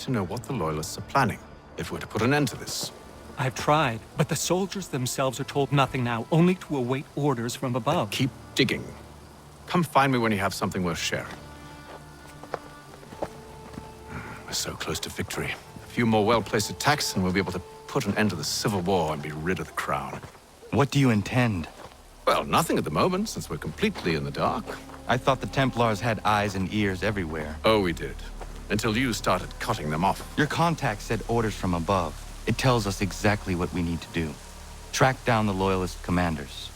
to know what the Loyalists are planning, if we're to put an end to this. I've tried, but the soldiers themselves are told nothing now, only to await orders from above. Keep digging. Come find me when you have something worth sharing. We're so close to victory. A few more well-placed attacks and we'll be able to put an end to the Civil War and be rid of the Crown. What do you intend? Well, nothing at the moment, since we're completely in the dark. I thought the Templars had eyes and ears everywhere. Oh, we did. Until you started cutting them off. Your contact said orders from above. It tells us exactly what we need to do. Track down the Loyalist commanders.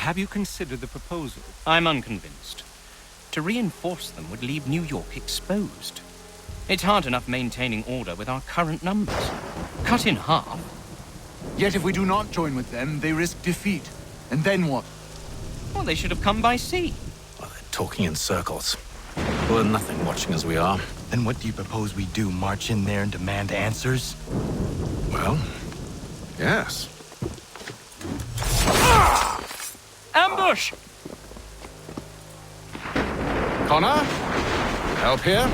Have you considered the proposal? I'm unconvinced. To reinforce them would leave New York exposed. It's hard enough maintaining order with our current numbers. Cut in half. Yet if we do not join with them, they risk defeat. And then what? Well, they should have come by sea. Well, they're talking in circles. We'll learn nothing watching as we are. Then what do you propose we do? March in there and demand answers? Well, yes. Ambush! Connor? Help here?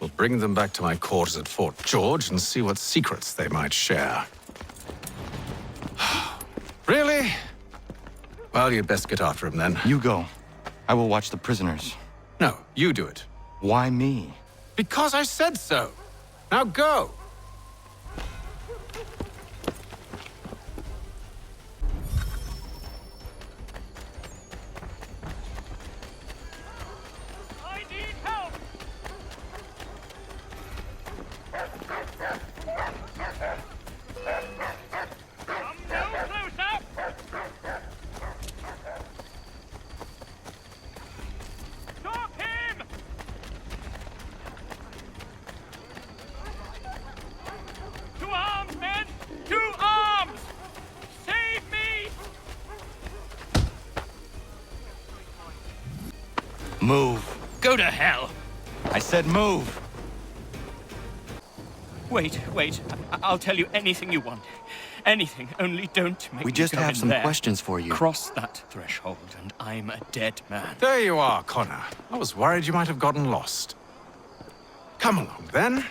We'll bring them back to my quarters at Fort George and see what secrets they might share. Really? Well, you'd best get after him then. You go. I will watch the prisoners. No, you do it. Why me? Because I said so. Now go. said move. Wait. I'll tell you anything you want. Anything, only don't make We me just go have in some there. questions for you. Cross that threshold, and I'm a dead man. There you are, Connor. I was worried you might have gotten lost. Come along, then.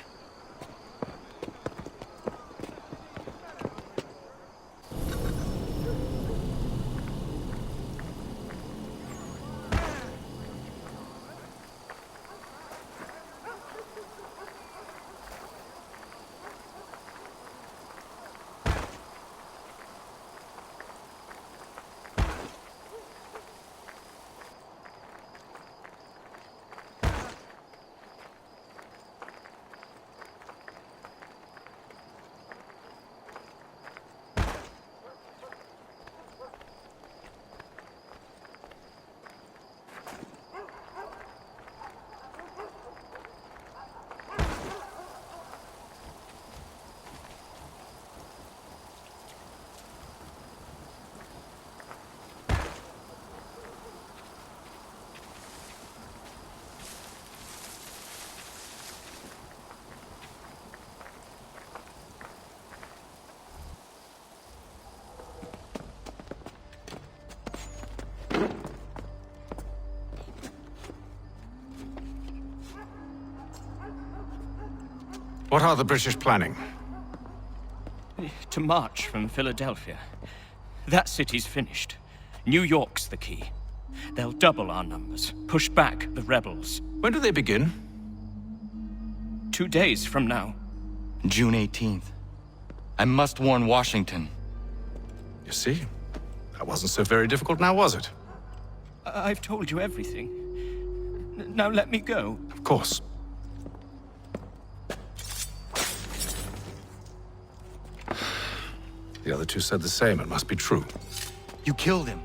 What are the British planning? To march from Philadelphia. That city's finished. New York's the key. They'll double our numbers, push back the rebels. When do they begin? 2 days from now. June 18th. I must warn Washington. You see? That wasn't so very difficult now, was it? I've told you everything. Now let me go. Of course. The other two said the same. It must be true. You killed him.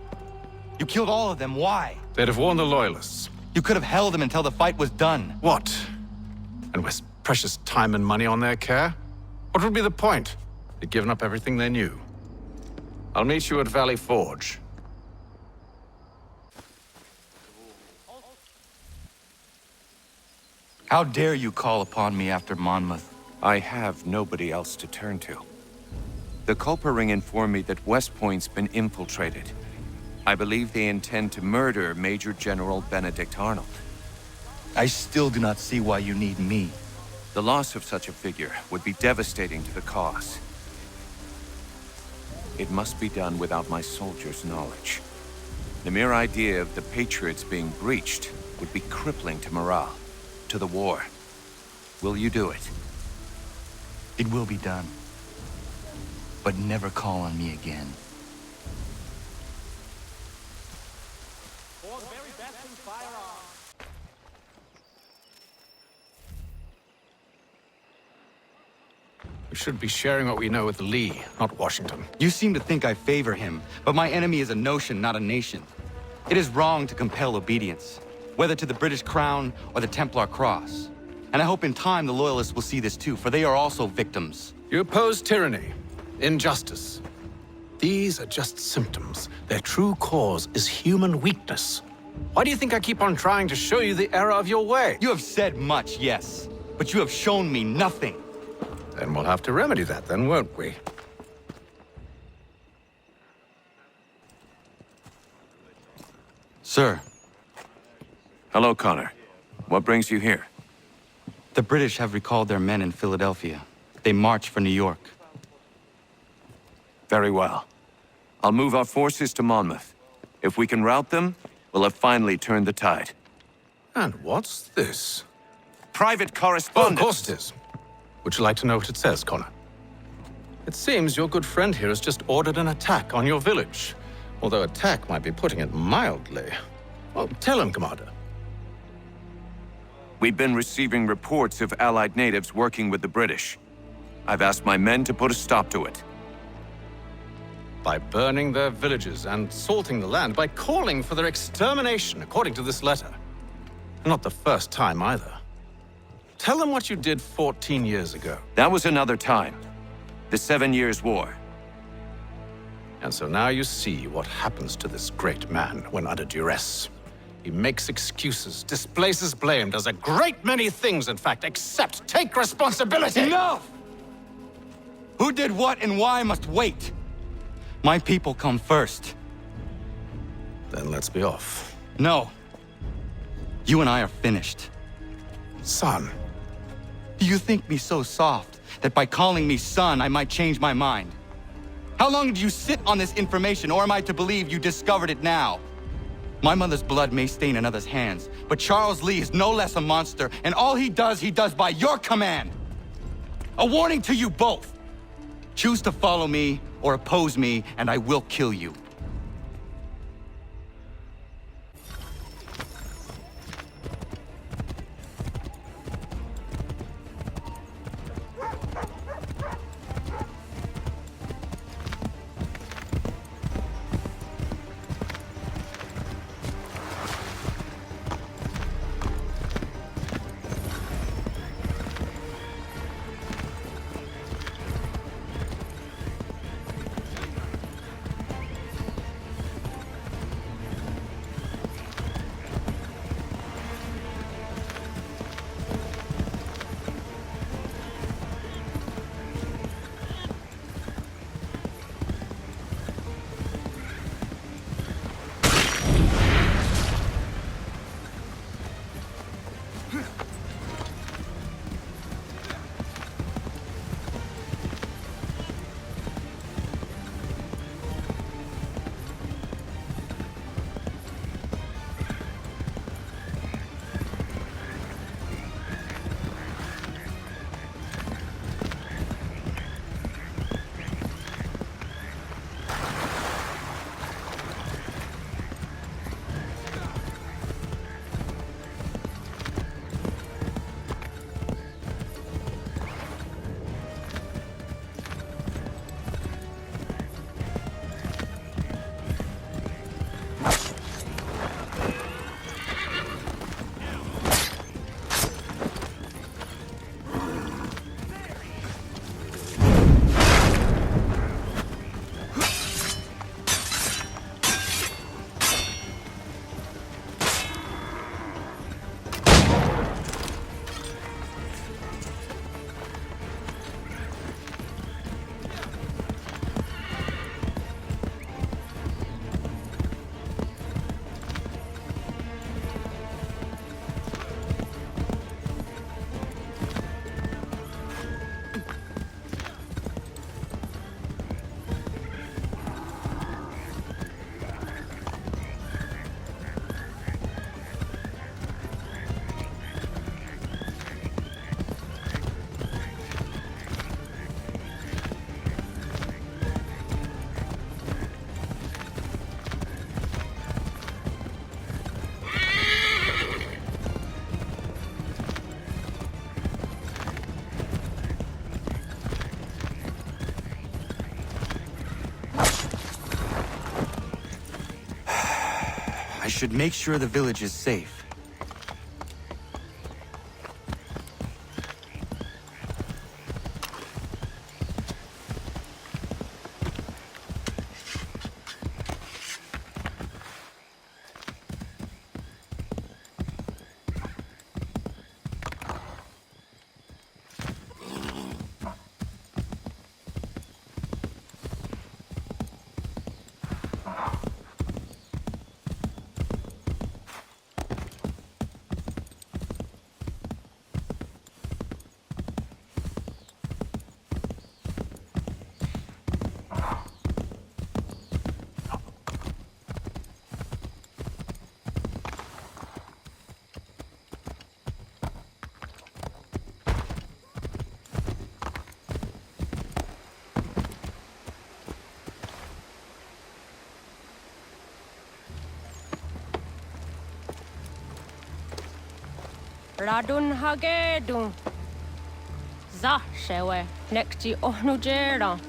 You killed all of them. Why? They'd have warned the Loyalists. You could have held him until the fight was done. What? And waste precious time and money on their care? What would be the point? They'd given up everything they knew. I'll meet you at Valley Forge. How dare you call upon me after Monmouth? I have nobody else to turn to. The Culper Ring informed me that West Point's been infiltrated. I believe they intend to murder Major General Benedict Arnold. I still do not see why you need me. The loss of such a figure would be devastating to the cause. It must be done without my soldiers' knowledge. The mere idea of the Patriots being breached would be crippling to morale, to the war. Will you do it? It will be done. But never call on me again. We should be sharing what we know with Lee, not Washington. You seem to think I favor him, but my enemy is a notion, not a nation. It is wrong to compel obedience, whether to the British Crown or the Templar Cross. And I hope in time the Loyalists will see this too, for they are also victims. You oppose tyranny, injustice. These are just symptoms. Their true cause is human weakness. Why do you think I keep on trying to show you the error of your way? You have said much, yes, but you have shown me nothing. Then we'll have to remedy that then, won't we? Sir, Hello, Connor. What brings you here? the British have recalled their men in Philadelphia. They march for New York. Very well. I'll move our forces to Monmouth. If we can rout them, we'll have finally turned the tide. And what's this? Private Oh, of correspondence! course it is. Would you like to know what it says, Connor? It seems your good friend here has just ordered an attack on your village. Although attack might be putting it mildly. Well, tell him, Commander. We've been receiving reports of Allied natives working with the British. I've asked my men to put a stop to it. By burning their villages and salting the land, by calling for their extermination, according to this letter. Not the first time, either. Tell them what you did 14 years ago. That was another time. The 7 Years' War. And so now you see what happens to this great man when under duress. He makes excuses, displaces blame, does a great many things, in fact, except take responsibility! Enough! Who did what and why must wait. My people come first. Then let's be off. No. You and I are finished. Son. Do you think me so soft that by calling me son, I might change my mind? How long did you sit on this information, or am I to believe you discovered it now? My mother's blood may stain another's hands, but Charles Lee is no less a monster, and all he does by your command. A warning to you both. Choose to follow me or oppose me, and I will kill you. I should make sure the village is safe. Radun hagedun. Za shewe nekti ohnujera.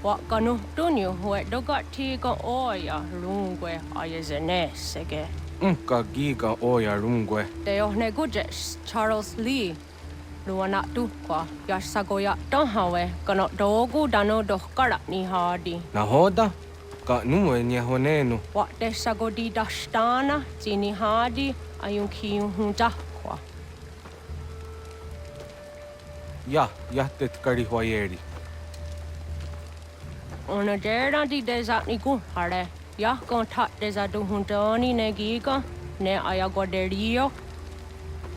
Wakanu dunyu hue dogati ga oya rungwe ayezene sege. Unka giga oya rungwe. De ohne gujes Charles Lee. Luana tukwa yasagoya donhawe kano dogu dano dohkara ni hadi. Nahoda? Ka nuwe nya honenu. What de sagodi dashtana, zini hadi, ayun kiyun hunta kwa. Ja, jahtet kari huayeri. Ona dera di desa ni gun hare. Ya kon tat desa du huntoni ne giga, ne ayagoderio.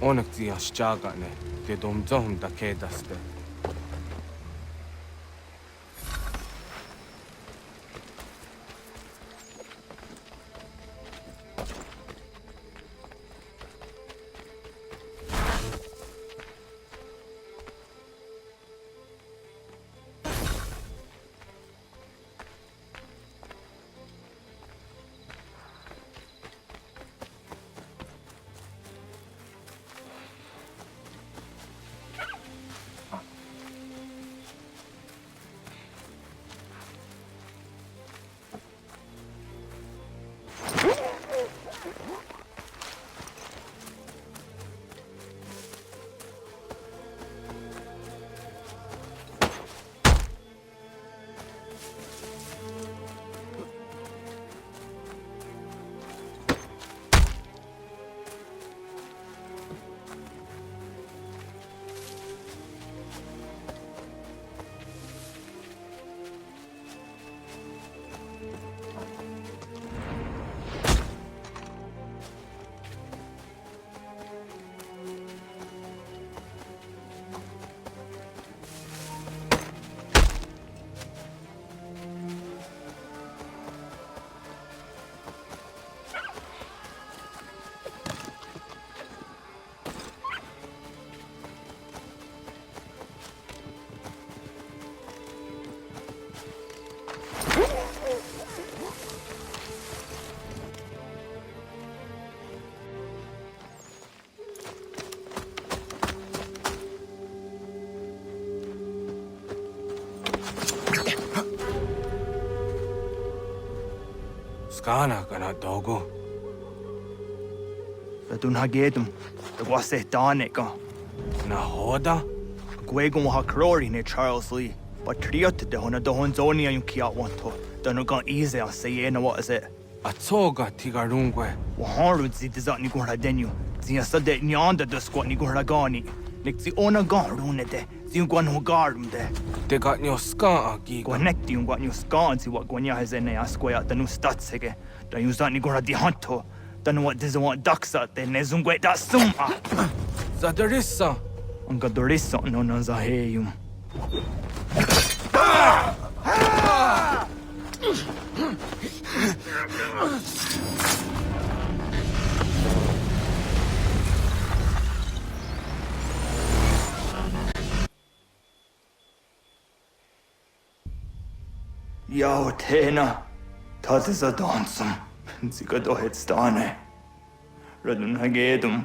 Onak tia shaga ne. Te dom zohum da kedaste. Skana kana dogo. Radun hagedum. The wase danika. Na hoda? Gwegon ha krori ne Charles Lee. But triot de hona do honzoni ayun kiat wanto. Dano gan easy on say na what is it? Atsoga tigarungwe. Waharud zi dizat ni gun radenu. Zia sade nyanda de squat ni gun ragani. Nik zi ona gan rune de. Zi gwan ho garum de. Te got nyo ska giga. Gwanekti yung gwan yung skan si wat gwanya hezene askwaya danu statsege. Dan yung zat ni gun radi hanto. Danu wat dizawant daksat de ne zungwe da suma. Zadarissa. Ang gadorissa no nan zaheyum. Yao tena, das ist a dansum. Sie geht doch jetzt da ne. Radun hagedum.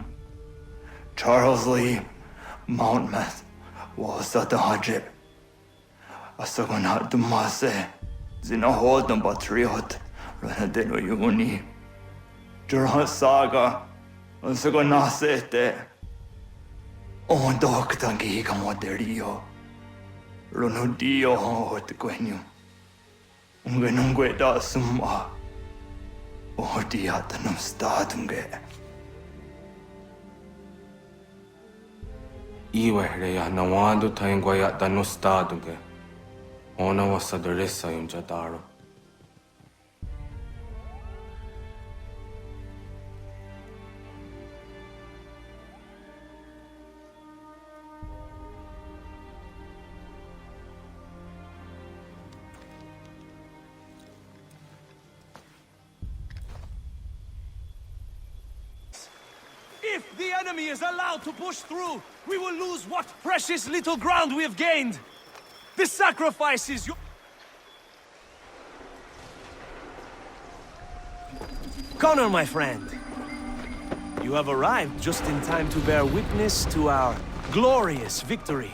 Charles Lee, Mountmouth, was at the hajib. Asagon dumase. Zina hold number 300. Ranadeno yuni. Jurhan saga. Asagon nasete. On doktangi kamoderio. Runudio hot gwenyu. Ungenungwe da summa. Odiatanum stadunge. Iwe reya nawando taingwaya dano staduge. Ona wasadarissa yung jataro. If the enemy is allowed to push through, we will lose what precious little ground we have gained. This sacrifice is your... Connor, my friend. You have arrived just in time to bear witness to our glorious victory.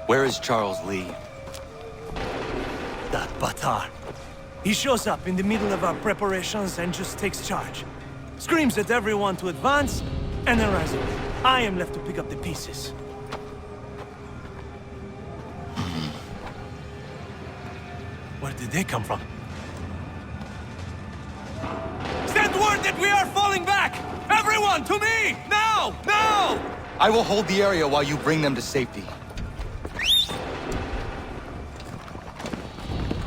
Where is Charles Lee? That Batar. He shows up in the middle of our preparations and just takes charge. Screams at everyone to advance, and then rides away. I am left to pick up the pieces. Where did they come from? falling back! Everyone, to me! Now! Now! I will hold the area while you bring them to safety.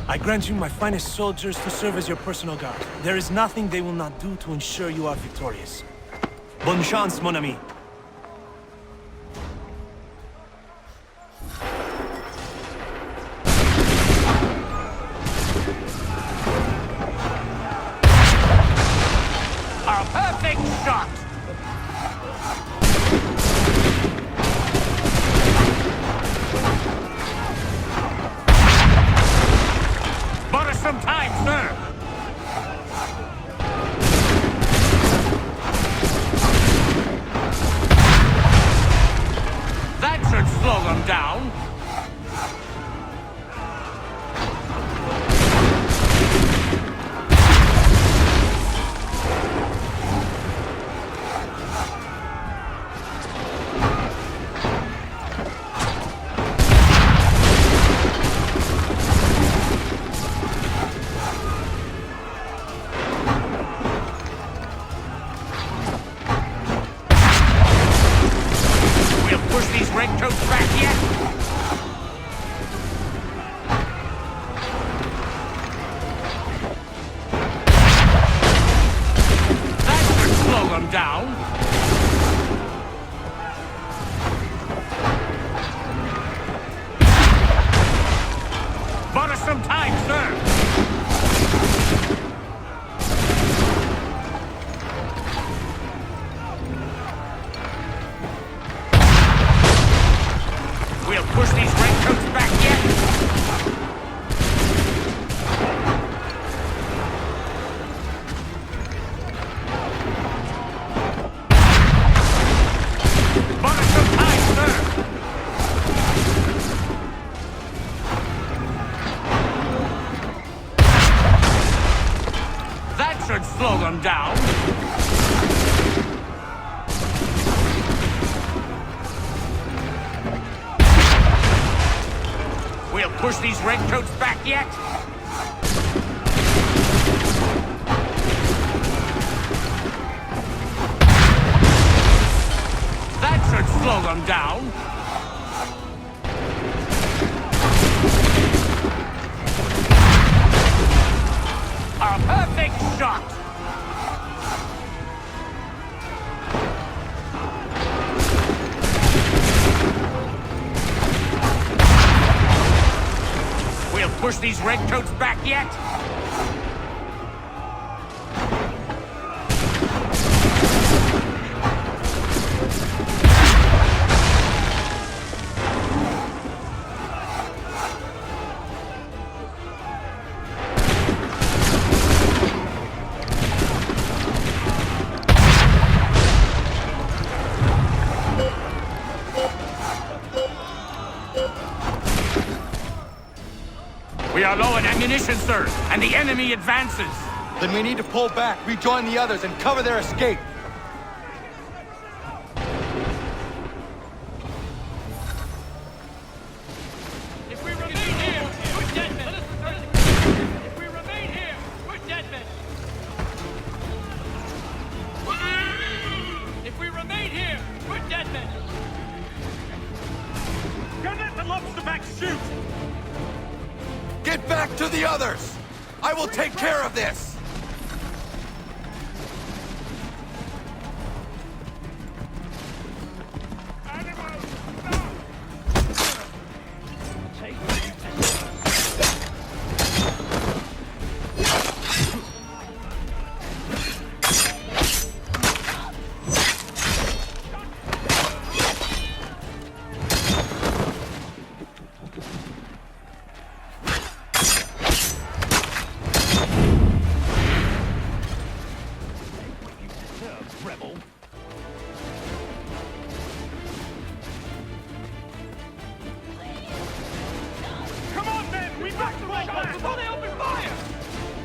I grant you my finest soldiers to serve as your personal guard. There is nothing they will not do to ensure you are victorious. Bonne chance, mon ami. A perfect shot! Bought us some time, sir! That should slow them down. Push these redcoats back yet? That should slow them down. Bought us some time, sir. We'll push these redcoats back yet. Bought us some time, sir. That should slow them down. We'll push these redcoats back yet? That should slow them down. A perfect shot! Push these redcoats back yet? We are low on ammunition, sir, and the enemy advances. Then we need to pull back, rejoin the others, and cover their escape. If we remain here, we're dead men. If we remain here, we're dead men. If we remain here, we're dead men. Don't let the lobster back shoot! Get back to the others! I will take care of this!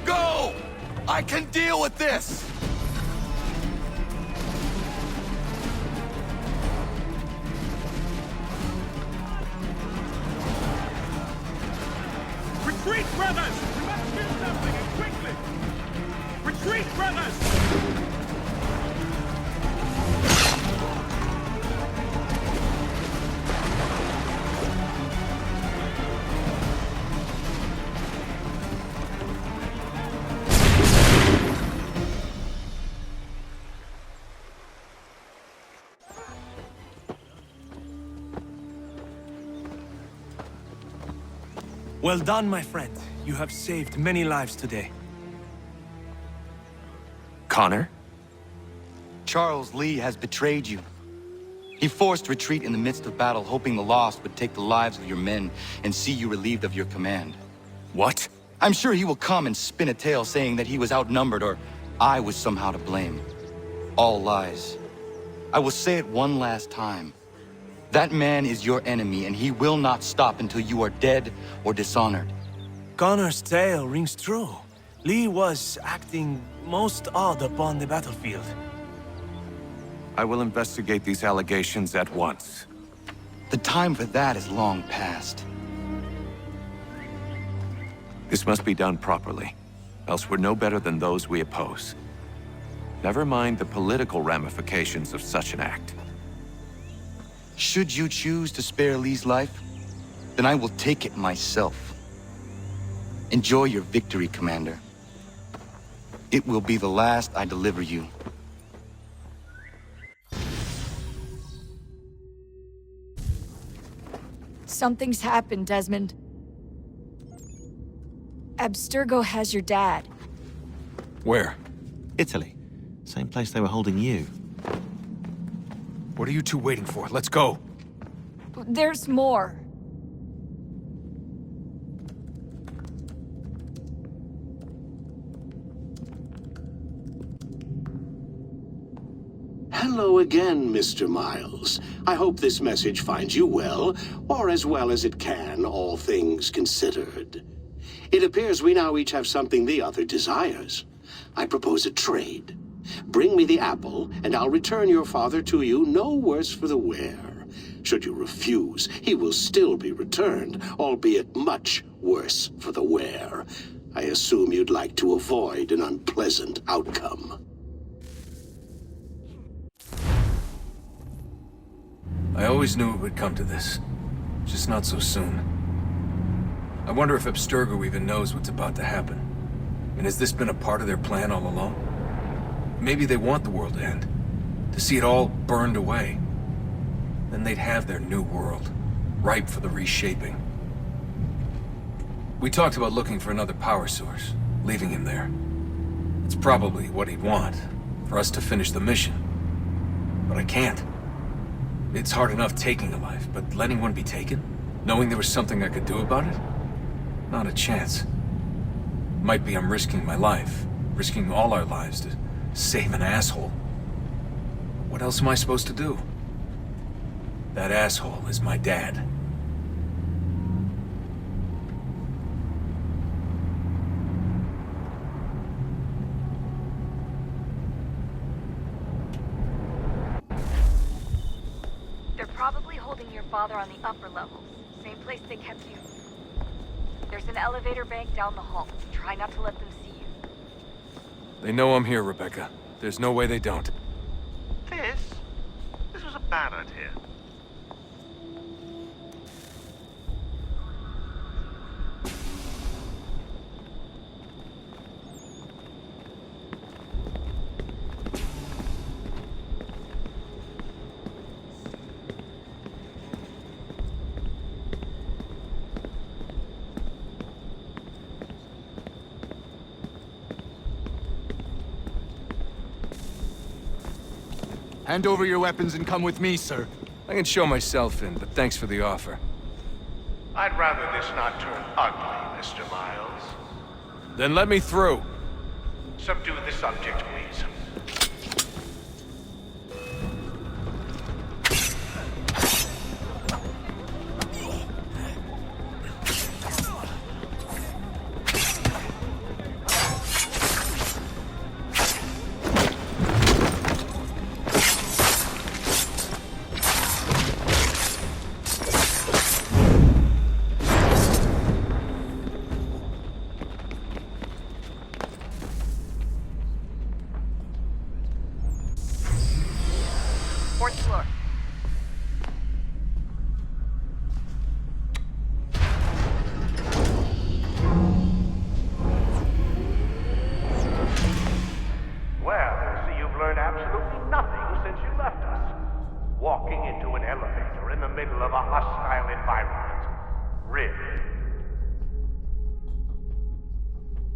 Go! I can deal with this! Retreat, brothers! We must do something, and quickly! Retreat, brothers! Well done, my friend. You have saved many lives today. Connor? Charles Lee has betrayed you. He forced retreat in the midst of battle, hoping the lost would take the lives of your men and see you relieved of your command. What? I'm sure he will come and spin a tale saying that he was outnumbered or I was somehow to blame. All lies. I will say it one last time. That man is your enemy, and he will not stop until you are dead or dishonored. Connor's tale rings true. Lee was acting most odd upon the battlefield. I will investigate these allegations at once. The time for that is long past. This must be done properly, else we're no better than those we oppose. Never mind the political ramifications of such an act. Should you choose to spare Lee's life, then I will take it myself. Enjoy your victory, Commander. It will be the last I deliver you. Something's happened, Desmond. Abstergo has your dad. Where? Italy. Same place they were holding you. What are you two waiting for? Let's go. There's more. Hello again, Mr. Miles. I hope this message finds you well, or as well as it can, all things considered. It appears we now each have something the other desires. I propose a trade. Bring me the apple, and I'll return your father to you no worse for the wear. Should you refuse, he will still be returned, albeit much worse for the wear. I assume you'd like to avoid an unpleasant outcome. I always knew it would come to this. Just not so soon. I wonder if Abstergo even knows what's about to happen. And has this been a part of their plan all along? Maybe they want the world to end. To see it all burned away. Then they'd have their new world, ripe for the reshaping. We talked about looking for another power source, leaving him there. It's probably what he'd want, for us to finish the mission. But I can't. It's hard enough taking a life, but letting one be taken? Knowing there was something I could do about it? Not a chance. Might be I'm risking my life, risking all our lives to save an asshole. What else am I supposed to do? That asshole is my dad. They're probably holding your father on the upper levels. Same place they kept you. There's an elevator bank down the hall. Try not to let them see you. They know I'm here, Rebecca. There's no way they don't. This was a bad idea. Hand over your weapons and come with me, sir. I can show myself in, but thanks for the offer. I'd rather this not turn ugly, Mr. Miles. Then let me through. Subdue the subject, please.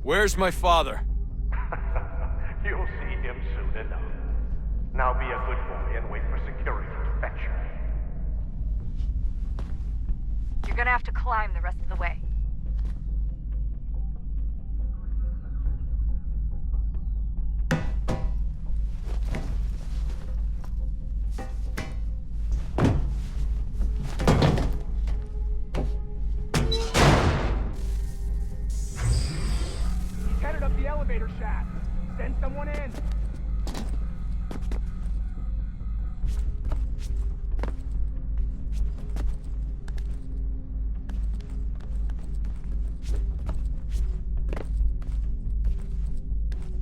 Where's my father? You'll see him soon enough. Now be a good boy and wait for security to fetch you. You're gonna have to climb the rest of the way. Headed up the elevator shaft. Send someone in.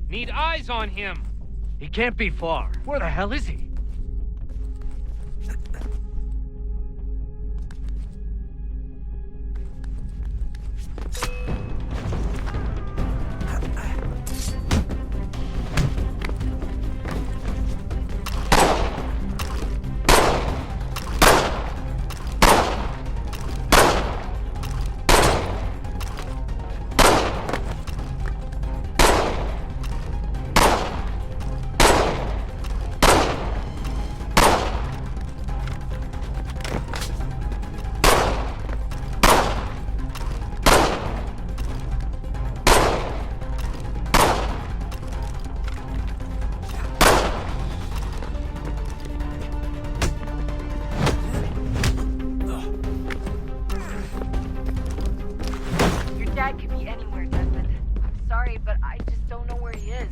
Need eyes on him. He can't be far. Where the hell is he? Dad could be anywhere, Desmond. I'm sorry, but I just don't know where he is.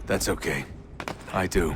That's okay. I do.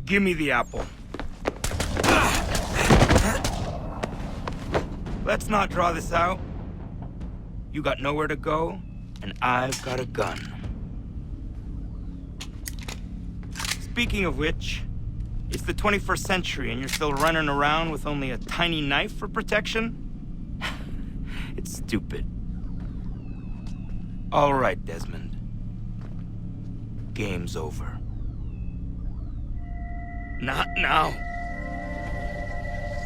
Give me the apple. Let's not draw this out. You got nowhere to go, and I've got a gun. Speaking of which, it's the 21st century and you're still running around with only a tiny knife for protection? It's stupid. All right, Desmond. Game's over. Not now.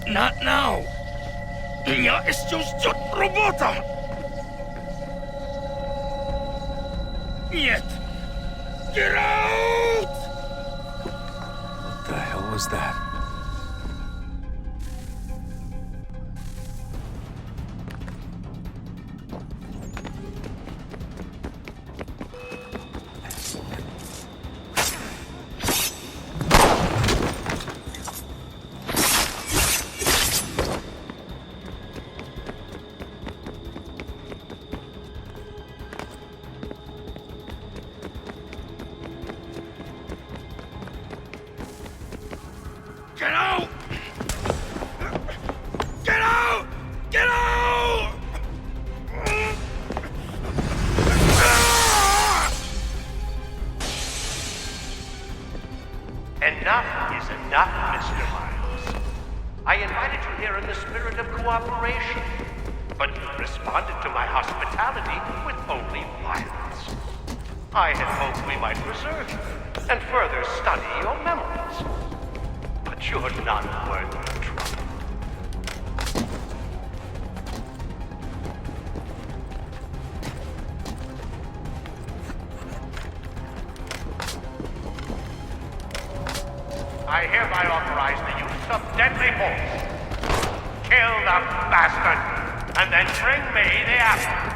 Not now. Я еще ждет работа. Нет. Get out! What the hell was that? enough, Mr. Miles. I invited you here in the spirit of cooperation, but you responded to my hospitality with only violence. I had hoped we might preserve you and further study your memories. But you're not worth the trouble. I hereby authorize the use of deadly force. Kill the bastard, and then bring me the apple.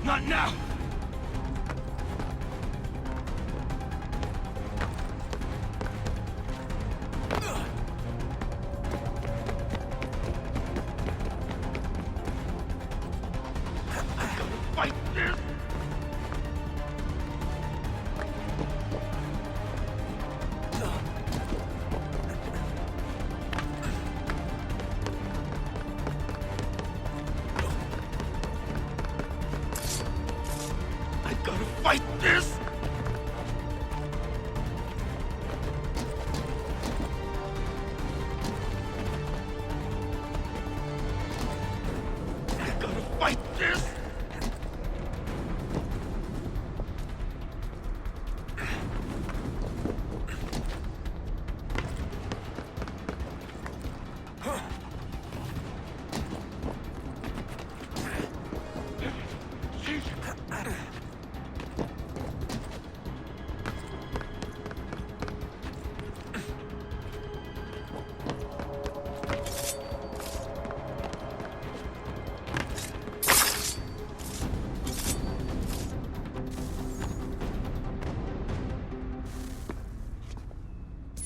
Not now! Fight this! Fight this! I gotta fight this!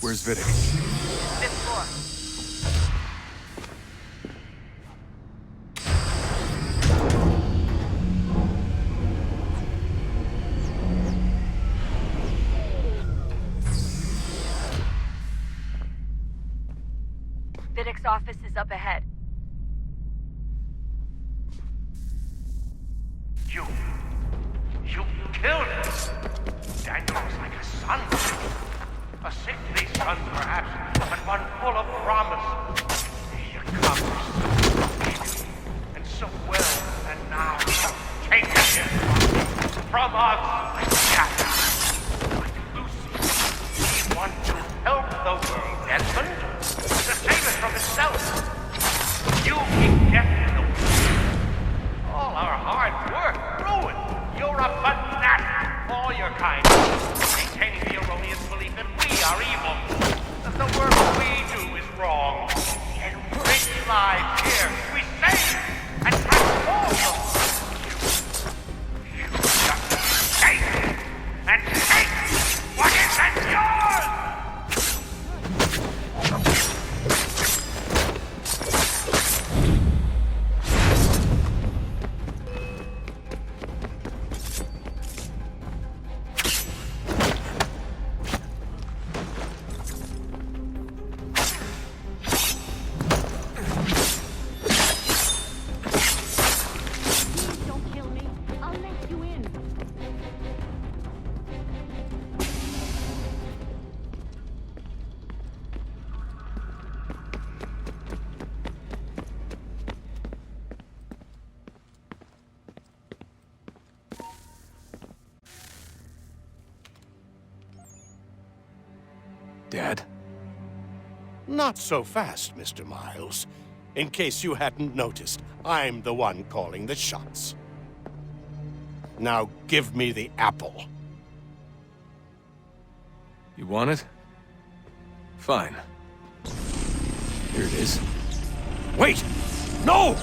Where's Vidic? Fifth floor. Vidic's office is up ahead. You killed him. Daniel was like a son. A sickly son, perhaps, but one full of promise. He accomplished so much, and so well, and now taken him from us like that. But Lucy, we want to help the world, Desmond, to save it from itself. You keep death in the way. All our hard work ruined. You're a fanatic, all your kind, maintaining the erroneous belief that we are evil, that the work we do is wrong. Enrich lives here, we save and transform them. You just escape. Dad? Not so fast, Mr. Miles. In case you hadn't noticed, I'm the one calling the shots. Now give me the apple. You want it? Fine. Here it is. Wait! No!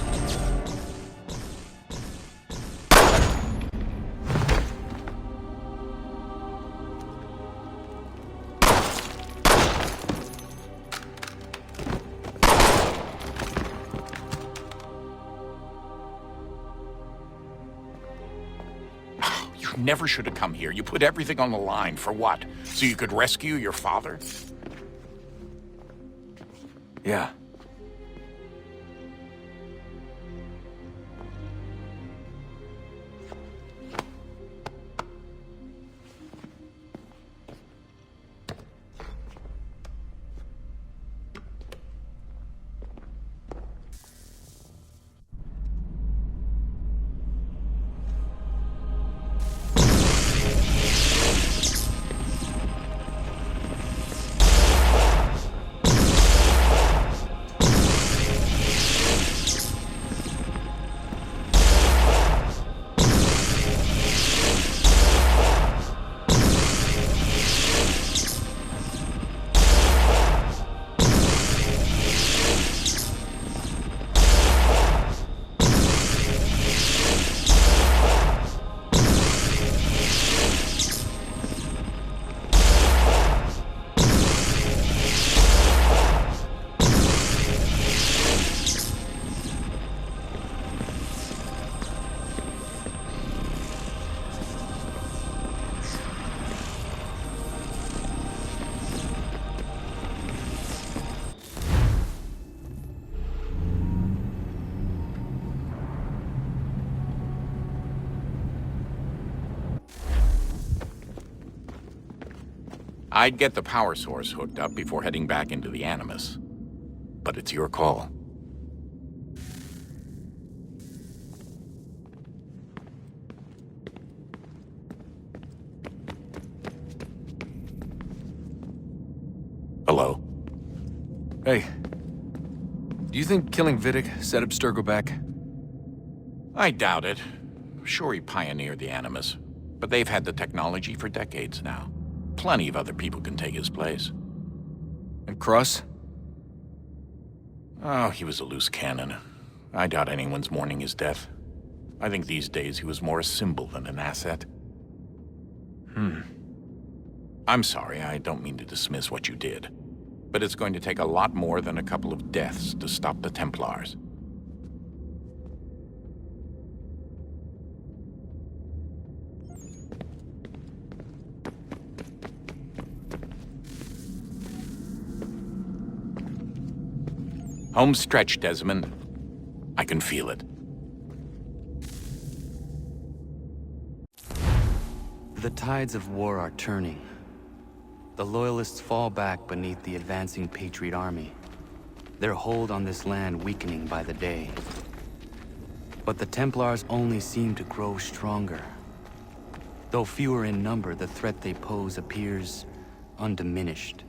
You never should have come here. You put everything on the line. For what? So you could rescue your father? Yeah. I'd get the power source hooked up before heading back into the Animus. But it's your call. Hello? Hey. Do you think killing Vidic set Abstergo back? I doubt it. Sure, he pioneered the Animus, but they've had the technology for decades now. Plenty of other people can take his place. And Cross? Oh, he was a loose cannon. I doubt anyone's mourning his death. I think these days he was more a symbol than an asset. I'm sorry, I don't mean to dismiss what you did. But it's going to take a lot more than a couple of deaths to stop the Templars. Home stretch, Desmond. I can feel it. The tides of war are turning. The Loyalists fall back beneath the advancing Patriot army, their hold on this land weakening by the day. But the Templars only seem to grow stronger. Though fewer in number, the threat they pose appears undiminished.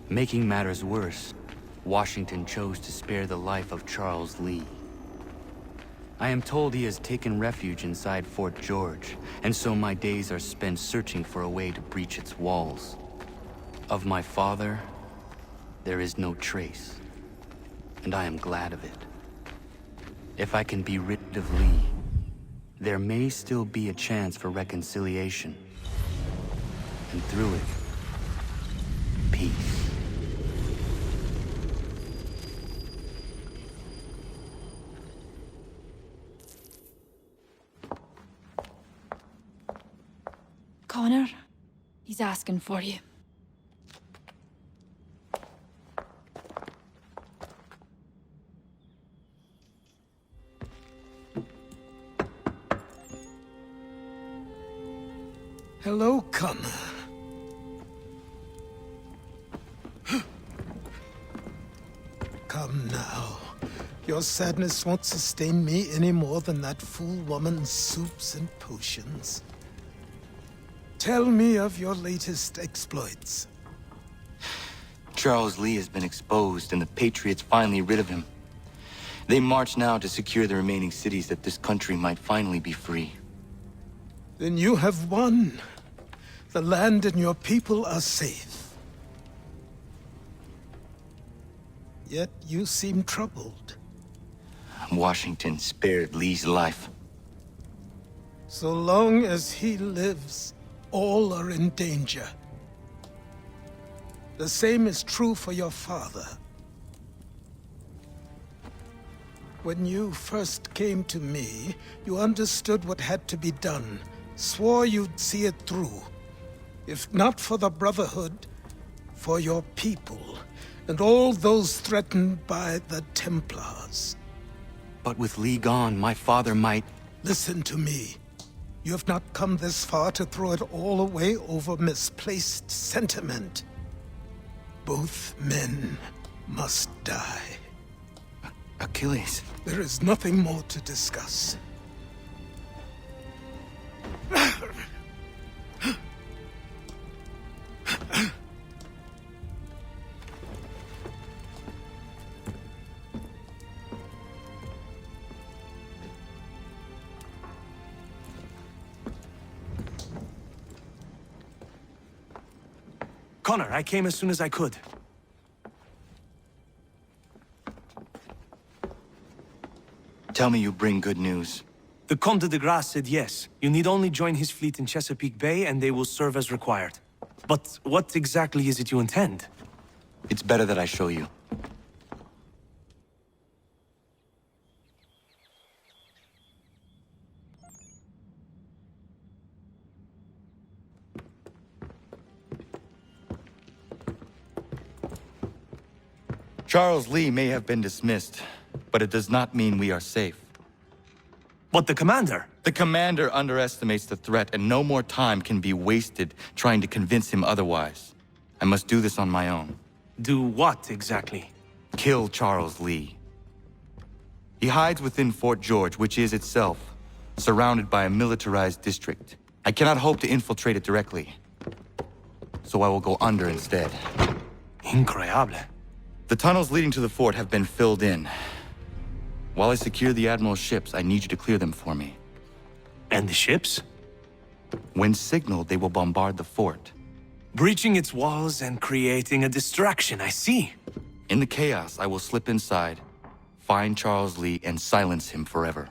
Making matters worse, Washington chose to spare the life of Charles Lee. I am told he has taken refuge inside Fort George, and so my days are spent searching for a way to breach its walls. Of my father, there is no trace, and I am glad of it. If I can be rid of Lee, there may still be a chance for reconciliation. And through it, peace. Connor, he's asking for you. Hello, Connor. Come now. Your sadness won't sustain me any more than that fool woman's soups and potions. Tell me of your latest exploits. Charles Lee has been exposed and the Patriots finally rid of him. They march now to secure the remaining cities that this country might finally be free. Then you have won. The land and your people are safe. Yet you seem troubled. Washington spared Lee's life. So long as he lives, all are in danger. The same is true for your father. When you first came to me, you understood what had to be done, swore you'd see it through. If not for the Brotherhood, for your people, and all those threatened by the Templars. But with Lee gone, my father might... Listen to me. You have not come this far to throw it all away over misplaced sentiment. Both men must die. Achilles. There is nothing more to discuss. Connor, I came as soon as I could. Tell me you bring good news. The Comte de Grasse said yes. You need only join his fleet in Chesapeake Bay and they will serve as required. But what exactly is it you intend? It's better that I show you. Charles Lee may have been dismissed, but it does not mean we are safe. But the commander? The commander underestimates the threat, and no more time can be wasted trying to convince him otherwise. I must do this on my own. Do what, exactly? Kill Charles Lee. He hides within Fort George, which is itself surrounded by a militarized district. I cannot hope to infiltrate it directly, so I will go under instead. Incroyable. The tunnels leading to the fort have been filled in. While I secure the Admiral's ships, I need you to clear them for me. And the ships? When signaled, they will bombard the fort. Breaching its walls and creating a distraction, I see. In the chaos, I will slip inside, find Charles Lee, and silence him forever.